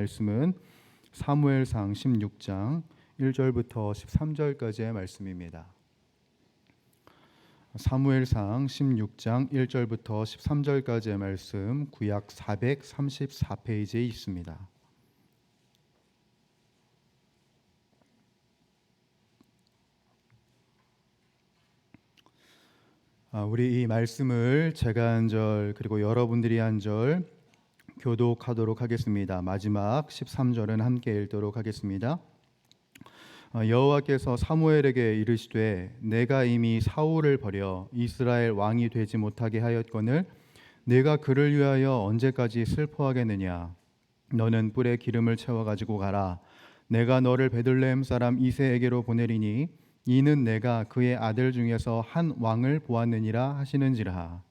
말씀은 사무엘상 16장 1절부터 13절까지의 말씀입니다. 사무엘상 16장 1절부터 13절까지의 말씀, 구약 434페이지에 있습니다. 우리 이 말씀을 제가 한 절 그리고 여러분들이 한 절 교독하도록 하겠습니다. 마지막 13절은 함께 읽도록 하겠습니다. 여호와께서 사무엘에게 이르시되 내가 이미 사울을 버려 이스라엘 왕이 되지 못하게 하였거늘 내가 그를 위하여 언제까지 슬퍼하겠느냐. 너는 뿔에 기름을 채워 가지고 가라. 내가 너를 베들레헴 사람 이새에게로 보내리니 이는 내가 그의 아들 중에서 한 왕을 보았느니라 하시는지라.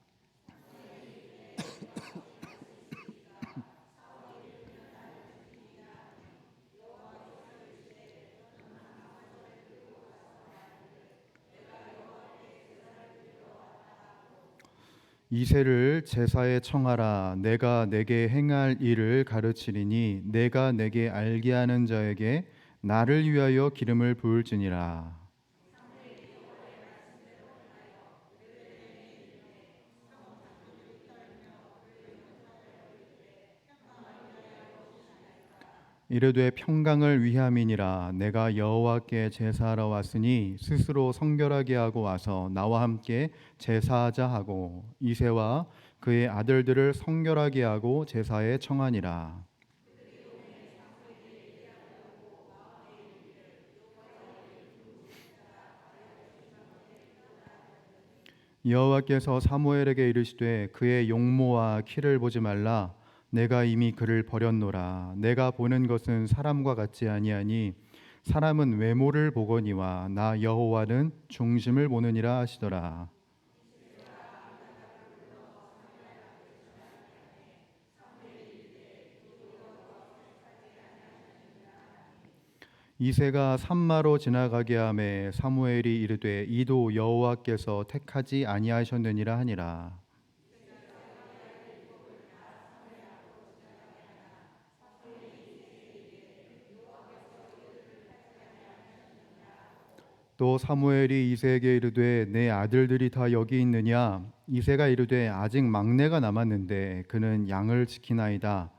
이새를 제사에 청하라. 내가 내게 행할 일을 가르치리니 내가 내게 알게 하는 자에게 나를 위하여 기름을 부을지니라. 이르되 평강을 위함이니라. 내가 여호와께 제사하러 왔으니 스스로 성결하게 하고 와서 나와 함께 제사하자 하고 이새와 그의 아들들을 성결하게 하고 제사에 청하니라. 여호와께서 사무엘에게 이르시되 그의 용모와 키를 보지 말라. 내가 이미 그를 버렸노라. 내가 보는 것은 사람과 같지 아니하니 사람은 외모를 보거니와 나 여호와는 중심을 보느니라 하시더라. 이새가 산마로 지나가게 하매 사무엘이 이르되 이도 여호와께서 택하지 아니하셨느니라 하니라. 또 사무엘이 이새에게 이르되 내 아들들이 다 여기 있느냐. 이새가 이르되 아직 막내가 남았는데 그는 양을 지키나이다.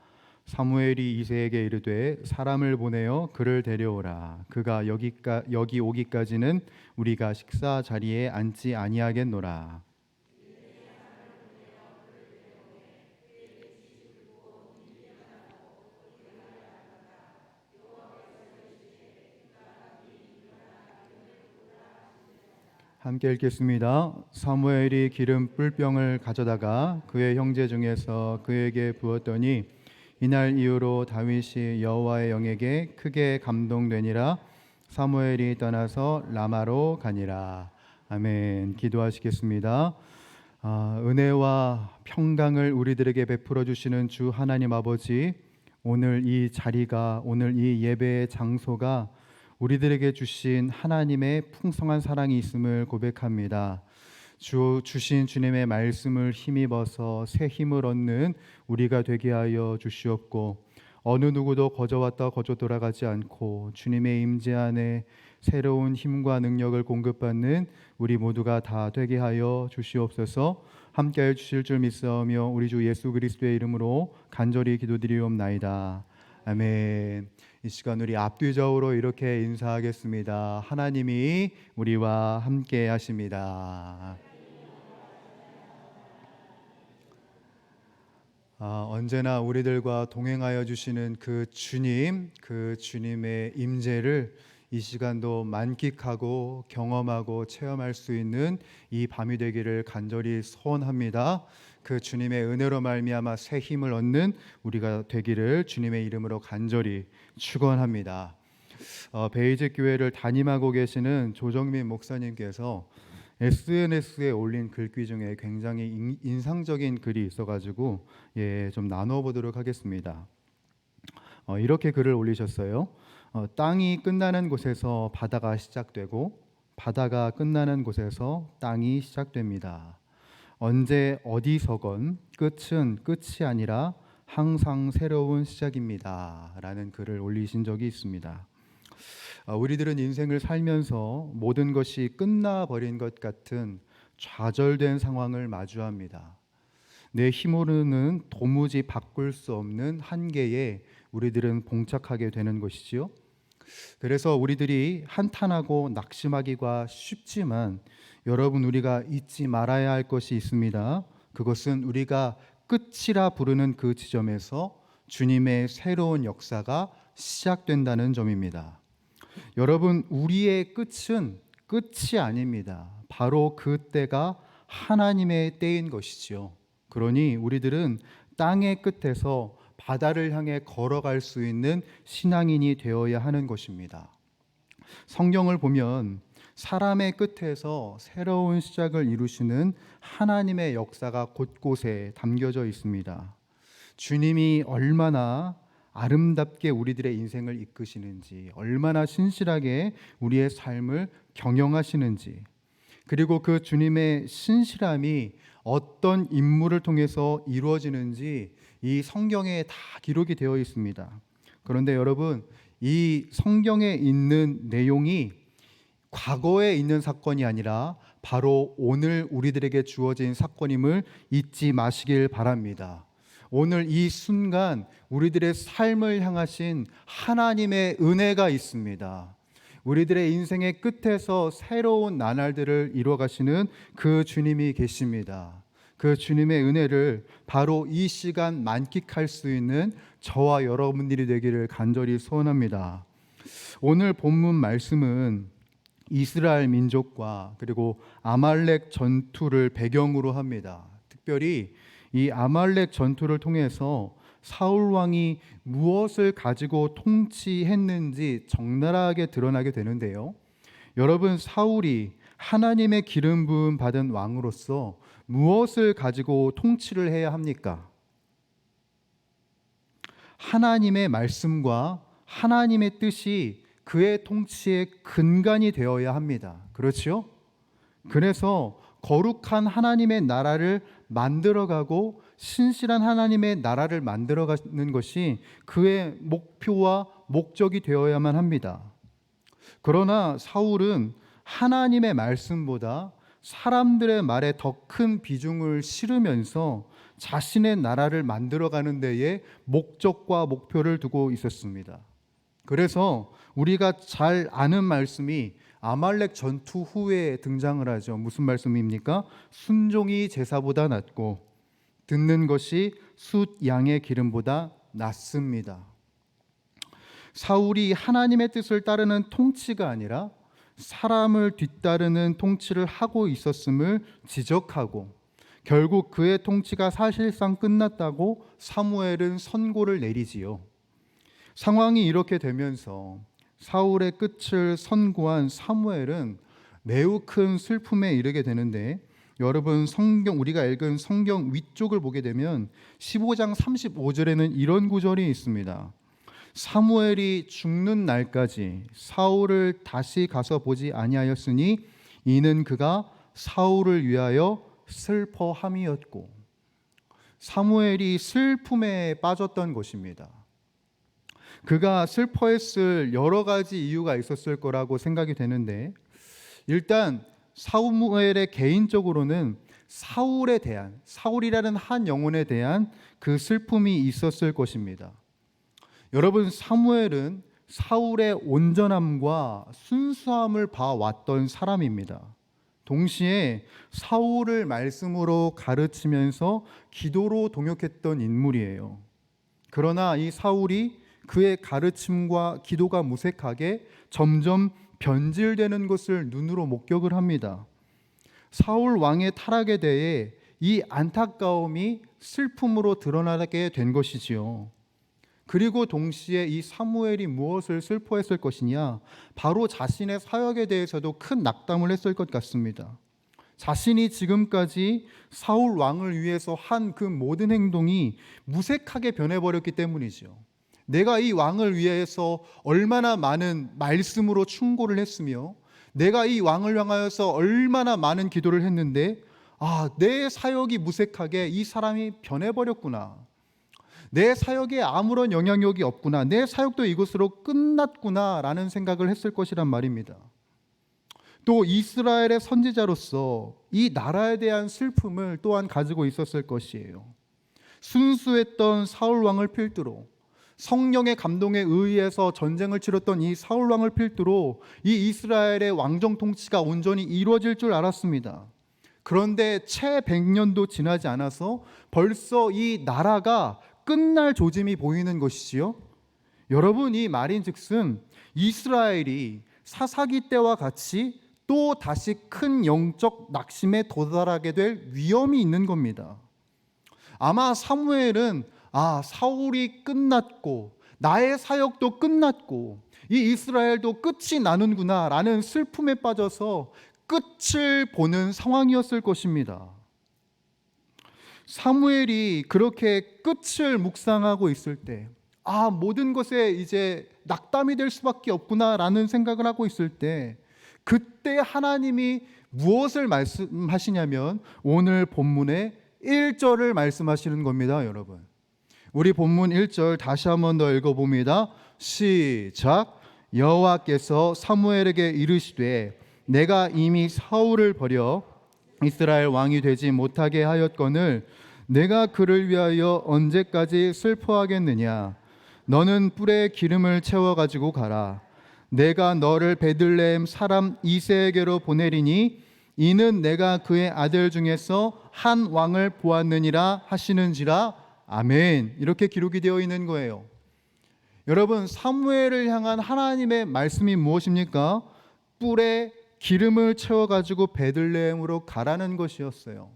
사무엘이 이새에게 이르되 사람을 보내어 그를 데려오라. 그가 여기 오기까지는 우리가 식사 자리에 앉지 아니하겠노라. 함께 읽겠습니다. 사무엘이 기름 뿔병을 가져다가 그의 형제 중에서 그에게 부었더니 이날 이후로 다윗이 여호와의 영에게 크게 감동되니라. 사무엘이 떠나서 라마로 가니라. 아멘. 기도하시겠습니다. 은혜와 평강을 우리들에게 베풀어 주시는 주 하나님 아버지, 오늘 이 자리가, 오늘 이 예배의 장소가 우리들에게 주신 하나님의 풍성한 사랑이 있음을 고백합니다. 주신 주님의 말씀을 힘입어서 새 힘을 얻는 우리가 되게 하여 주시옵고, 어느 누구도 거저 왔다 거저 돌아가지 않고 주님의 임재 안에 새로운 힘과 능력을 공급받는 우리 모두가 다 되게 하여 주시옵소서. 함께해 주실 줄 믿사오며 우리 주 예수 그리스도의 이름으로 간절히 기도드리옵나이다. 아멘. 이 시간 우리 앞뒤적으로 이렇게 인사하겠습니다. 하나님이 우리와 함께 하십니다. 언제나 우리들과 동행하여 주시는 그 주님의 임재를 이 시간도 만끽하고 경험하고 체험할 수 있는 이 밤이 되기를 간절히 소원합니다. 그 주님의 은혜로 말미암아 새 힘을 얻는 우리가 되기를 주님의 이름으로 간절히 축원합니다. 베이직 교회를 담임하고 계시는 조정민 목사님께서 SNS에 올린 글귀 중에 굉장히 인상적인 글이 있어가지고 좀 나눠보도록 하겠습니다. 이렇게 글을 올리셨어요. 땅이 끝나는 곳에서 바다가 시작되고 바다가 끝나는 곳에서 땅이 시작됩니다. 언제 어디서건 끝은 끝이 아니라 항상 새로운 시작입니다. 라는 글을 올리신 적이 있습니다. 우리들은 인생을 살면서 모든 것이 끝나버린 것 같은 좌절된 상황을 마주합니다. 내 힘으로는 도무지 바꿀 수 없는 한계에 우리들은 봉착하게 되는 것이지요. 그래서 우리들이 한탄하고 낙심하기가 쉽지만 여러분, 우리가 잊지 말아야 할 것이 있습니다. 그것은 우리가 끝이라 부르는 그 지점에서 주님의 새로운 역사가 시작된다는 점입니다. 여러분, 우리의 끝은 끝이 아닙니다. 바로 그 때가 하나님의 때인 것이지요. 그러니 우리들은 땅의 끝에서 바다를 향해 걸어갈 수 있는 신앙인이 되어야 하는 것입니다. 성경을 보면 사람의 끝에서 새로운 시작을 이루시는 하나님의 역사가 곳곳에 담겨져 있습니다. 주님이 얼마나 아름답게 우리들의 인생을 이끄시는지, 얼마나 신실하게 우리의 삶을 경영하시는지, 그리고 그 주님의 신실함이 어떤 인물을 통해서 이루어지는지 이 성경에 다 기록이 되어 있습니다. 그런데 여러분, 이 성경에 있는 내용이 과거에 있는 사건이 아니라 바로 오늘 우리들에게 주어진 사건임을 잊지 마시길 바랍니다. 오늘 이 순간 우리들의 삶을 향하신 하나님의 은혜가 있습니다. 우리들의 인생의 끝에서 새로운 나날들을 이루어가시는 그 주님이 계십니다. 그 주님의 은혜를 바로 이 시간 만끽할 수 있는 저와 여러분들이 되기를 간절히 소원합니다. 오늘 본문 말씀은 이스라엘 민족과 그리고 아말렉 전투를 배경으로 합니다. 특별히 이 아말렉 전투를 통해서 사울 왕이 무엇을 가지고 통치했는지 적나라하게 드러나게 되는데요. 여러분, 사울이 하나님의 기름 부음 받은 왕으로서 무엇을 가지고 통치를 해야 합니까? 하나님의 말씀과 하나님의 뜻이 그의 통치의 근간이 되어야 합니다. 그렇죠? 그래서 거룩한 하나님의 나라를 만들어가고 신실한 하나님의 나라를 만들어가는 것이 그의 목표와 목적이 되어야만 합니다. 그러나 사울은 하나님의 말씀보다 사람들의 말에 더 큰 비중을 실으면서 자신의 나라를 만들어가는 데에 목적과 목표를 두고 있었습니다. 그래서 우리가 잘 아는 말씀이 아말렉 전투 후에 등장을 하죠. 무슨 말씀입니까? 순종이 제사보다 낫고 듣는 것이 숫 양의 기름보다 낫습니다. 사울이 하나님의 뜻을 따르는 통치가 아니라 사람을 뒤따르는 통치를 하고 있었음을 지적하고 결국 그의 통치가 사실상 끝났다고 사무엘은 선고를 내리지요. 상황이 이렇게 되면서 사울의 끝을 선고한 사무엘은 매우 큰 슬픔에 이르게 되는데, 여러분, 우리가 읽은 성경 위쪽을 보게 되면 15장 35절에는 이런 구절이 있습니다. 사무엘이 죽는 날까지 사울을 다시 가서 보지 아니하였으니 이는 그가 사울을 위하여 슬퍼함이었고, 사무엘이 슬픔에 빠졌던 것입니다. 그가 슬퍼했을 여러 가지 이유가 있었을 거라고 생각이 되는데, 일단 사무엘의 개인적으로는 사울이라는 한 영혼에 대한 그 슬픔이 있었을 것입니다. 여러분, 사무엘은 사울의 온전함과 순수함을 봐왔던 사람입니다. 동시에 사울을 말씀으로 가르치면서 기도로 동역했던 인물이에요. 그러나 이 사울이 그의 가르침과 기도가 무색하게 점점 변질되는 것을 눈으로 목격을 합니다. 사울 왕의 타락에 대해 이 안타까움이 슬픔으로 드러나게 된 것이지요. 그리고 동시에 이 사무엘이 무엇을 슬퍼했을 것이냐? 바로 자신의 사역에 대해서도 큰 낙담을 했을 것 같습니다. 자신이 지금까지 사울 왕을 위해서 한 그 모든 행동이 무색하게 변해버렸기 때문이죠. 내가 이 왕을 위해서 얼마나 많은 말씀으로 충고를 했으며, 내가 이 왕을 향하여서 얼마나 많은 기도를 했는데, 내 사역이 무색하게 이 사람이 변해버렸구나. 내 사역에 아무런 영향력이 없구나, 내 사역도 이것으로 끝났구나 라는 생각을 했을 것이란 말입니다. 또 이스라엘의 선지자로서 이 나라에 대한 슬픔을 또한 가지고 있었을 것이에요. 순수했던 사울 왕을 필두로, 성령의 감동에 의해서 전쟁을 치렀던 이 사울 왕을 필두로 이 이스라엘의 왕정 통치가 온전히 이루어질 줄 알았습니다. 그런데 채 100년도 지나지 않아서 벌써 이 나라가 끝날 조짐이 보이는 것이지요. 여러분, 이 말인즉슨 이스라엘이 사사기 때와 같이 또 다시 큰 영적 낙심에 도달하게 될 위험이 있는 겁니다. 아마 사무엘은 사울이 끝났고 나의 사역도 끝났고 이 이스라엘도 끝이 나는구나 라는 슬픔에 빠져서 끝을 보는 상황이었을 것입니다. 사무엘이 그렇게 끝을 묵상하고 있을 때, 모든 것에 이제 낙담이 될 수밖에 없구나 라는 생각을 하고 있을 때, 그때 하나님이 무엇을 말씀하시냐면 오늘 본문의 1절을 말씀하시는 겁니다. 여러분, 우리 본문 1절 다시 한번 더 읽어봅니다. 시작. 여호와께서 사무엘에게 이르시되 내가 이미 사울을 버려 이스라엘 왕이 되지 못하게 하였거늘 내가 그를 위하여 언제까지 슬퍼하겠느냐. 너는 뿔에 기름을 채워 가지고 가라. 내가 너를 베들레헴 사람 이새에게로 보내리니 이는 내가 그의 아들 중에서 한 왕을 보았느니라 하시는지라. 아멘. 이렇게 기록이 되어 있는 거예요. 여러분, 사무엘을 향한 하나님의 말씀이 무엇입니까? 뿔에 기름을 채워가지고 베들레헴으로 가라는 것이었어요.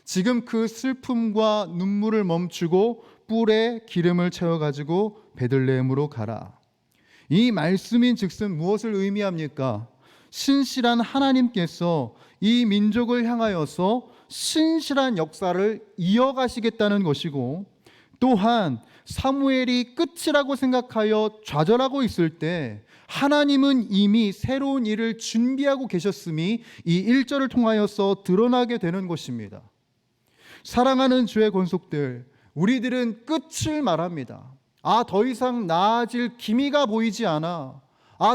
지금 그 슬픔과 눈물을 멈추고 뿔에 기름을 채워가지고 베들레헴으로 가라. 이 말씀인 즉슨 무엇을 의미합니까? 신실한 하나님께서 이 민족을 향하여서 신실한 역사를 이어가시겠다는 것이고, 또한 사무엘이 끝이라고 생각하여 좌절하고 있을 때 하나님은 이미 새로운 일을 준비하고 계셨음이 이 1절을 통하여서 드러나게 되는 것입니다. 사랑하는 주의 권속들, 우리들은 끝을 말합니다. 더 이상 나아질 기미가 보이지 않아.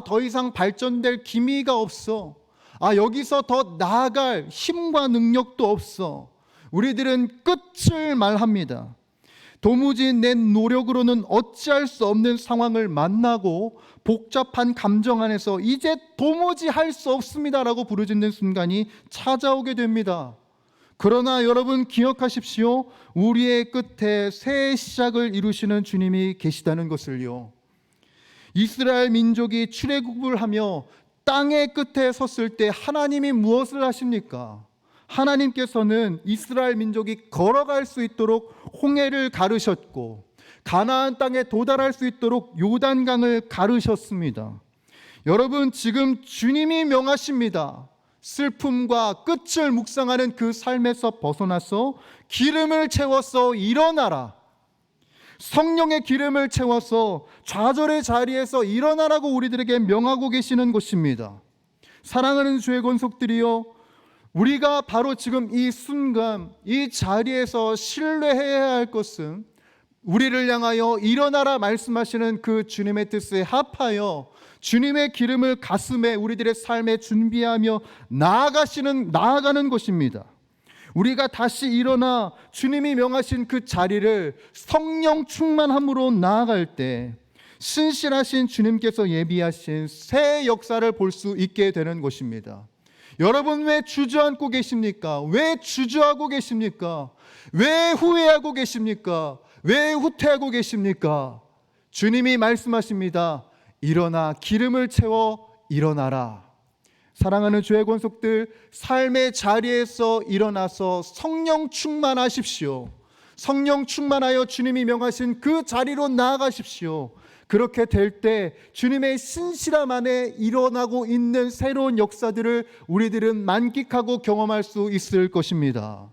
더 이상 발전될 기미가 없어. 여기서 더 나아갈 힘과 능력도 없어. 우리들은 끝을 말합니다. 도무지 내 노력으로는 어찌할 수 없는 상황을 만나고 복잡한 감정 안에서 이제 도무지 할 수 없습니다라고 부르짖는 순간이 찾아오게 됩니다. 그러나 여러분 기억하십시오. 우리의 끝에 새 시작을 이루시는 주님이 계시다는 것을요. 이스라엘 민족이 출애굽을 하며 땅의 끝에 섰을 때 하나님이 무엇을 하십니까? 하나님께서는 이스라엘 민족이 걸어갈 수 있도록 홍해를 가르셨고 가나안 땅에 도달할 수 있도록 요단강을 가르셨습니다. 여러분, 지금 주님이 명하십니다. 슬픔과 끝을 묵상하는 그 삶에서 벗어나서 기름을 채워서 일어나라. 성령의 기름을 채워서 좌절의 자리에서 일어나라고 우리들에게 명하고 계시는 것입니다. 사랑하는 주의 권속들이여, 우리가 바로 지금 이 순간 이 자리에서 신뢰해야 할 것은 우리를 향하여 일어나라 말씀하시는 그 주님의 뜻에 합하여 주님의 기름을 가슴에 우리들의 삶에 준비하며 나아가는 것입니다. 우리가 다시 일어나 주님이 명하신 그 자리를 성령 충만함으로 나아갈 때 신실하신 주님께서 예비하신 새 역사를 볼 수 있게 되는 것입니다. 여러분, 왜 주저앉고 계십니까? 왜 주저하고 계십니까? 왜 후회하고 계십니까? 왜 후퇴하고 계십니까? 주님이 말씀하십니다. 일어나 기름을 채워 일어나라. 사랑하는 주의 권속들, 삶의 자리에서 일어나서 성령 충만하십시오. 성령 충만하여 주님이 명하신 그 자리로 나아가십시오. 그렇게 될 때 주님의 신실함 안에 일어나고 있는 새로운 역사들을 우리들은 만끽하고 경험할 수 있을 것입니다.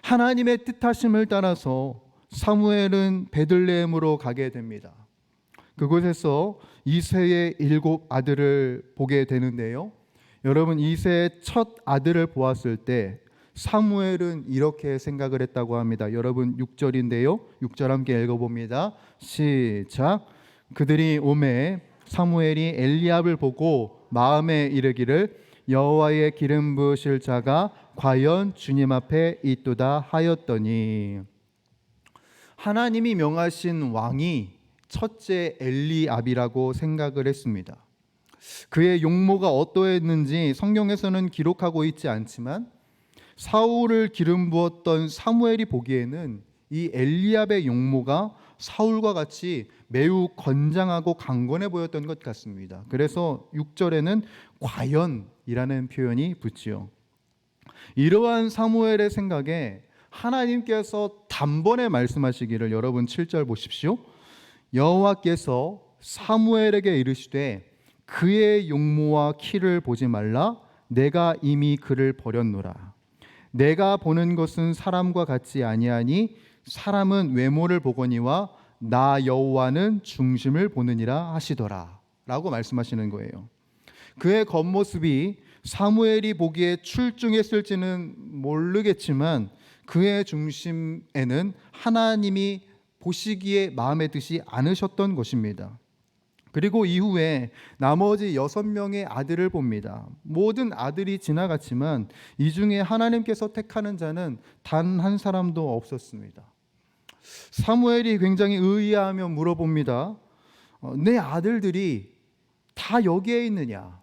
하나님의 뜻하심을 따라서 사무엘은 베들레헴으로 가게 됩니다. 그곳에서 이새의 7 아들을 보게 되는데요. 여러분, 이새의 첫 아들을 보았을 때 사무엘은 이렇게 생각을 했다고 합니다. 여러분 6절인데요. 6절 함께 읽어봅니다. 시작. 그들이 오매 사무엘이 엘리압을 보고 마음에 이르기를 여호와의 기름 부으실 자가 과연 주님 앞에 있도다 하였더니, 하나님이 명하신 왕이 첫째 엘리압이라고 생각을 했습니다. 그의 용모가 어떠했는지 성경에서는 기록하고 있지 않지만 사울을 기름 부었던 사무엘이 보기에는 이 엘리압의 용모가 사울과 같이 매우 건장하고 강건해 보였던 것 같습니다. 그래서 6절에는 과연이라는 표현이 붙지요. 이러한 사무엘의 생각에 하나님께서 단번에 말씀하시기를, 여러분 7절 보십시오. 여호와께서 사무엘에게 이르시되 그의 용모와 키를 보지 말라. 내가 이미 그를 버렸노라. 내가 보는 것은 사람과 같지 아니하니 사람은 외모를 보거니와 나 여호와는 중심을 보느니라 하시더라 라고 말씀하시는 거예요. 그의 겉모습이 사무엘이 보기에 출중했을지는 모르겠지만 그의 중심에는 하나님이 보시기에 마음에 드시 않으셨던 것입니다. 그리고 이후에 나머지 6명의 아들을 봅니다. 모든 아들이 지나갔지만 이 중에 하나님께서 택하는 자는 단 한 사람도 없었습니다. 사무엘이 굉장히 의아하며 물어봅니다. 내 아들들이 다 여기에 있느냐?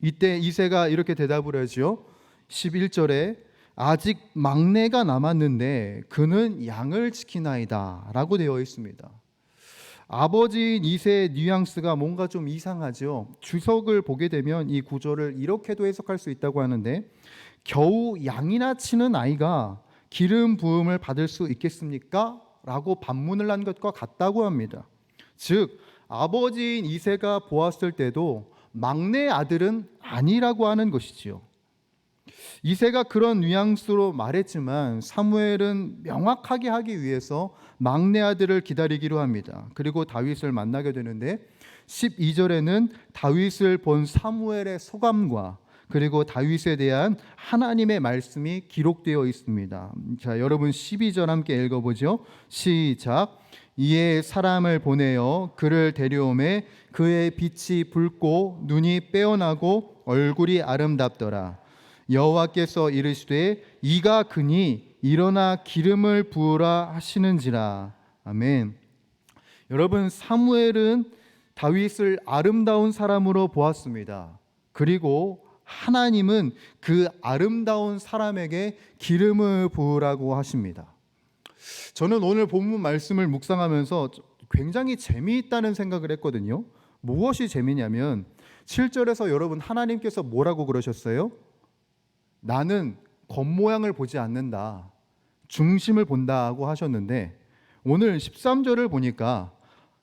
이때 이새가 이렇게 대답을 하죠. 11절에 아직 막내가 남았는데 그는 양을 지키나이다 라고 되어 있습니다. 아버지인 이새의 뉘앙스가 뭔가 좀 이상하죠. 주석을 보게 되면 이 구절을 이렇게도 해석할 수 있다고 하는데, 겨우 양이나 치는 아이가 기름 부음을 받을 수 있겠습니까? 라고 반문을 한 것과 같다고 합니다. 즉 아버지인 이새가 보았을 때도 막내 아들은 아니라고 하는 것이지요. 이새가 그런 뉘앙스로 말했지만 사무엘은 명확하게 하기 위해서 막내 아들을 기다리기로 합니다. 그리고 다윗을 만나게 되는데 12절에는 다윗을 본 사무엘의 소감과 그리고 다윗에 대한 하나님의 말씀이 기록되어 있습니다. 자, 여러분 12절 함께 읽어보죠. 시작. 이에 사람을 보내어 그를 데려오매 그의 빛이 붉고 눈이 빼어나고 얼굴이 아름답더라. 여호와께서 이르시되 이가 그니 일어나 기름을 부으라 하시는지라. 아멘. 여러분, 사무엘은 다윗을 아름다운 사람으로 보았습니다. 그리고 하나님은 그 아름다운 사람에게 기름을 부으라고 하십니다. 저는 오늘 본문 말씀을 묵상하면서 굉장히 재미있다는 생각을 했거든요. 무엇이 재미냐면 7절에서 여러분 하나님께서 뭐라고 그러셨어요? 나는 겉모양을 보지 않는다, 중심을 본다고 하셨는데, 오늘 13절을 보니까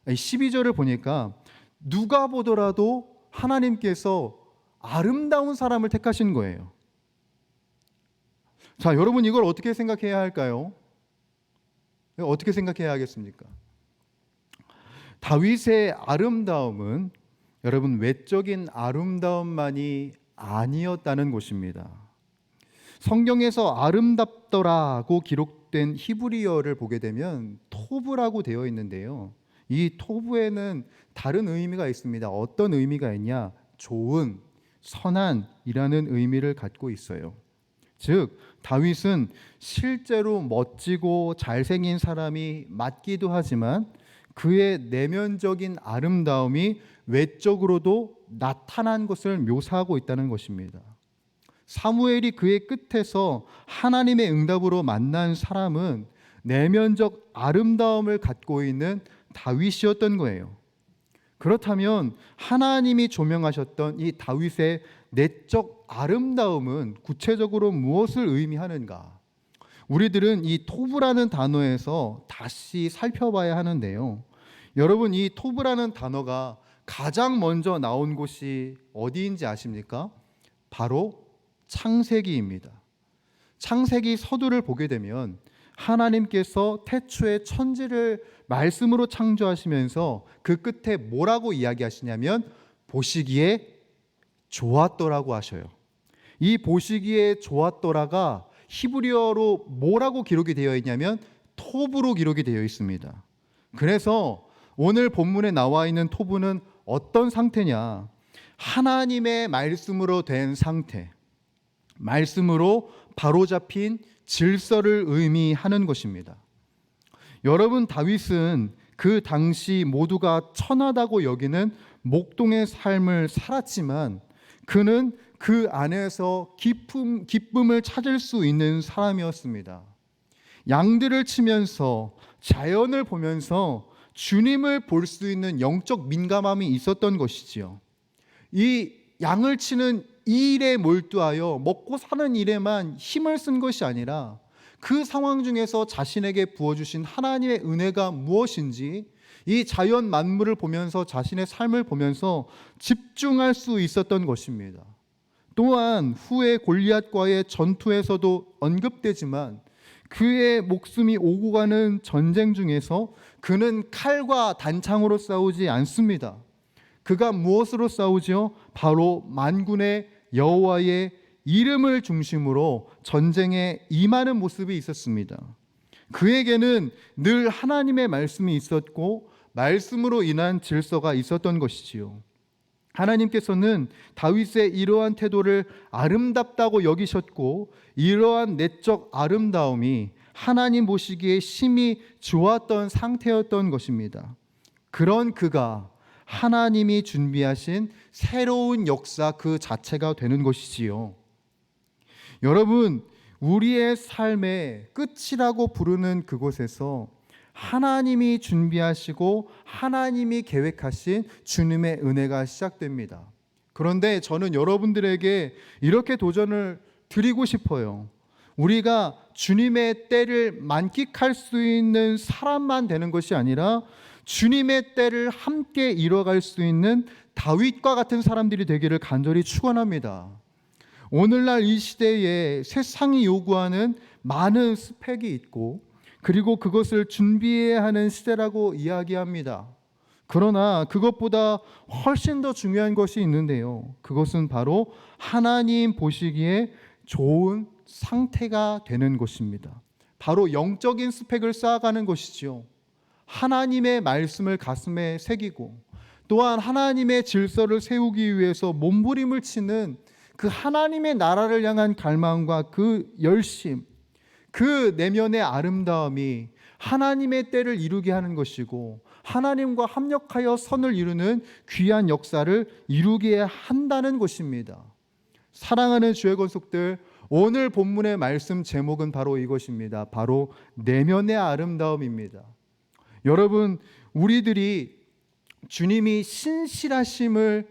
12절을 보니까 누가 보더라도 하나님께서 아름다운 사람을 택하신 거예요. 자, 여러분 이걸 어떻게 생각해야 할까요? 어떻게 생각해야 하겠습니까? 다윗의 아름다움은 여러분 외적인 아름다움만이 아니었다는 것입니다. 성경에서 아름답더라고 기록된 히브리어를 보게 되면 토브라고 되어 있는데요. 이 토브에는 다른 의미가 있습니다. 어떤 의미가 있냐? 좋은, 선한이라는 의미를 갖고 있어요. 즉 다윗은 실제로 멋지고 잘생긴 사람이 맞기도 하지만 그의 내면적인 아름다움이 외적으로도 나타난 것을 묘사하고 있다는 것입니다. 사무엘이 그의 끝에서 하나님의 응답으로 만난 사람은 내면적 아름다움을 갖고 있는 다윗이었던 거예요. 그렇다면 하나님이 조명하셨던 이 다윗의 내적 아름다움은 구체적으로 무엇을 의미하는가? 우리들은 이 토브라는 단어에서 다시 살펴봐야 하는데요. 여러분, 이 토브라는 단어가 가장 먼저 나온 곳이 어디인지 아십니까? 바로 창세기입니다. 창세기 서두를 보게 되면 하나님께서 태초에 천지를 말씀으로 창조하시면서 그 끝에 뭐라고 이야기하시냐면 보시기에 좋았더라고 하셔요. 이 보시기에 좋았더라가 히브리어로 뭐라고 기록이 되어 있냐면 토브로 기록이 되어 있습니다. 그래서 오늘 본문에 나와 있는 토브는 어떤 상태냐? 하나님의 말씀으로 된 상태, 말씀으로 바로잡힌 질서를 의미하는 것입니다. 여러분, 다윗은 그 당시 모두가 천하다고 여기는 목동의 삶을 살았지만 그는 그 안에서 기쁨을 찾을 수 있는 사람이었습니다. 양들을 치면서 자연을 보면서 주님을 볼 수 있는 영적 민감함이 있었던 것이지요. 이 양을 치는 이 일에 몰두하여 먹고 사는 일에만 힘을 쓴 것이 아니라 그 상황 중에서 자신에게 부어주신 하나님의 은혜가 무엇인지 이 자연 만물을 보면서 자신의 삶을 보면서 집중할 수 있었던 것입니다. 또한 후에 골리앗과의 전투에서도 언급되지만 그의 목숨이 오고 가는 전쟁 중에서 그는 칼과 단창으로 싸우지 않습니다. 그가 무엇으로 싸우지요? 바로 만군의 여호와의 이름을 중심으로 전쟁에 임하는 모습이 있었습니다. 그에게는 늘 하나님의 말씀이 있었고 말씀으로 인한 질서가 있었던 것이지요. 하나님께서는 다윗의 이러한 태도를 아름답다고 여기셨고 이러한 내적 아름다움이 하나님 보시기에 심히 좋았던 상태였던 것입니다. 그런 그가 하나님이 준비하신 새로운 역사 그 자체가 되는 것이지요. 여러분, 우리의 삶의 끝이라고 부르는 그곳에서 하나님이 준비하시고 하나님이 계획하신 주님의 은혜가 시작됩니다. 그런데 저는 여러분들에게 이렇게 도전을 드리고 싶어요. 우리가 주님의 때를 만끽할 수 있는 사람만 되는 것이 아니라 주님의 때를 함께 이뤄갈 수 있는 다윗과 같은 사람들이 되기를 간절히 축원합니다. 오늘날 이 시대에 세상이 요구하는 많은 스펙이 있고 그리고 그것을 준비해야 하는 시대라고 이야기합니다. 그러나 그것보다 훨씬 더 중요한 것이 있는데요. 그것은 바로 하나님 보시기에 좋은 상태가 되는 것입니다. 바로 영적인 스펙을 쌓아가는 것이지요. 하나님의 말씀을 가슴에 새기고 또한 하나님의 질서를 세우기 위해서 몸부림을 치는 그 하나님의 나라를 향한 갈망과 그 열심, 그 내면의 아름다움이 하나님의 때를 이루게 하는 것이고 하나님과 합력하여 선을 이루는 귀한 역사를 이루게 한다는 것입니다. 사랑하는 주의 권속들, 오늘 본문의 말씀 제목은 바로 이것입니다. 바로 내면의 아름다움입니다. 여러분, 우리들이 주님이 신실하심을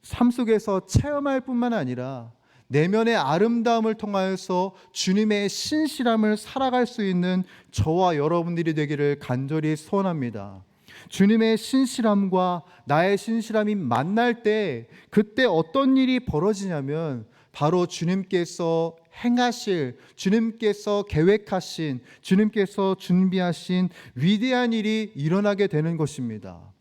삶 속에서 체험할 뿐만 아니라 내면의 아름다움을 통하여서 주님의 신실함을 살아갈 수 있는 저와 여러분들이 되기를 간절히 소원합니다. 주님의 신실함과 나의 신실함이 만날 때 그때 어떤 일이 벌어지냐면 바로 주님께서 행하실, 주님께서 계획하신, 주님께서 준비하신 위대한 일이 일어나게 되는 것입니다.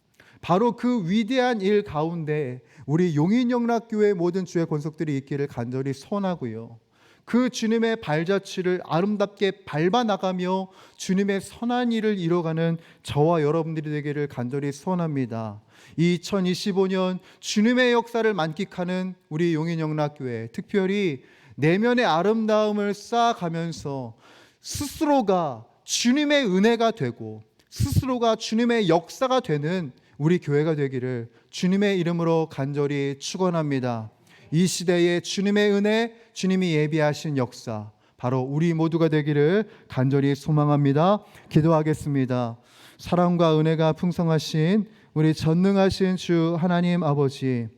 바로 그 위대한 일 가운데 우리 용인영락교회 모든 주의 권속들이 있기를 간절히 소원하고요. 그 주님의 발자취를 아름답게 밟아나가며 주님의 선한 일을 이뤄가는 저와 여러분들이 되기를 간절히 소원합니다. 2025년 주님의 역사를 만끽하는 우리 용인영락교회, 특별히 내면의 아름다움을 쌓아가면서 스스로가 주님의 은혜가 되고 스스로가 주님의 역사가 되는 우리 교회가 되기를 주님의 이름으로 간절히 축원합니다. 이 시대에 주님의 은혜, 주님이 예비하신 역사, 바로 우리 모두가 되기를 간절히 소망합니다. 기도하겠습니다. 사랑과 은혜가 풍성하신 우리 전능하신 주 하나님 아버지,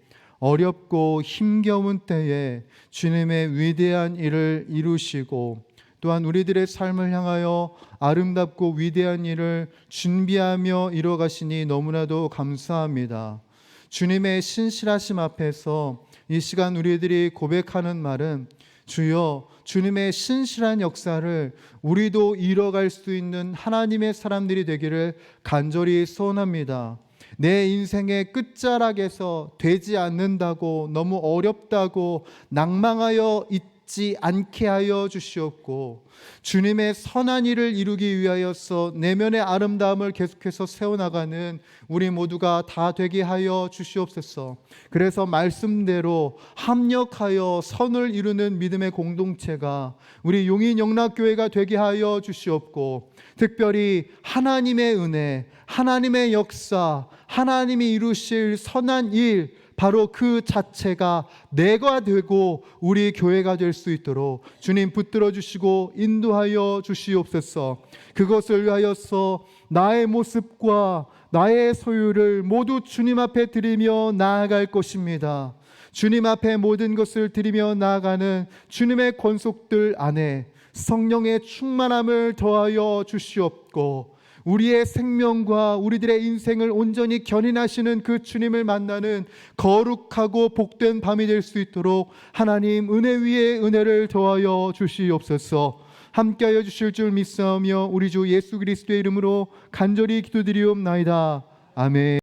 어렵고 힘겨운 때에 주님의 위대한 일을 이루시고 또한 우리들의 삶을 향하여 아름답고 위대한 일을 준비하며 이뤄가시니 너무나도 감사합니다. 주님의 신실하심 앞에서 이 시간 우리들이 고백하는 말은 주여, 주님의 신실한 역사를 우리도 이뤄갈 수 있는 하나님의 사람들이 되기를 간절히 소원합니다. 내 인생의 끝자락에서 되지 않는다고, 너무 어렵다고 낭망하여 있지 않게 하여 주시옵고, 주님의 선한 일을 이루기 위하여서 내면의 아름다움을 계속해서 세워나가는 우리 모두가 다 되게 하여 주시옵소서. 그래서 말씀대로 합력하여 선을 이루는 믿음의 공동체가 우리 용인 영락교회가 되게 하여 주시옵고, 특별히 하나님의 은혜, 하나님의 역사, 하나님이 이루실 선한 일, 바로 그 자체가 내가 되고 우리 교회가 될 수 있도록 주님 붙들어 주시고 인도하여 주시옵소서. 그것을 위하여서 나의 모습과 나의 소유를 모두 주님 앞에 드리며 나아갈 것입니다. 주님 앞에 모든 것을 드리며 나아가는 주님의 권속들 안에 성령의 충만함을 더하여 주시옵고, 우리의 생명과 우리들의 인생을 온전히 견인하시는 그 주님을 만나는 거룩하고 복된 밤이 될 수 있도록 하나님 은혜 위에 은혜를 더하여 주시옵소서. 함께하여 주실 줄 믿사오며 우리 주 예수 그리스도의 이름으로 간절히 기도드리옵나이다. 아멘.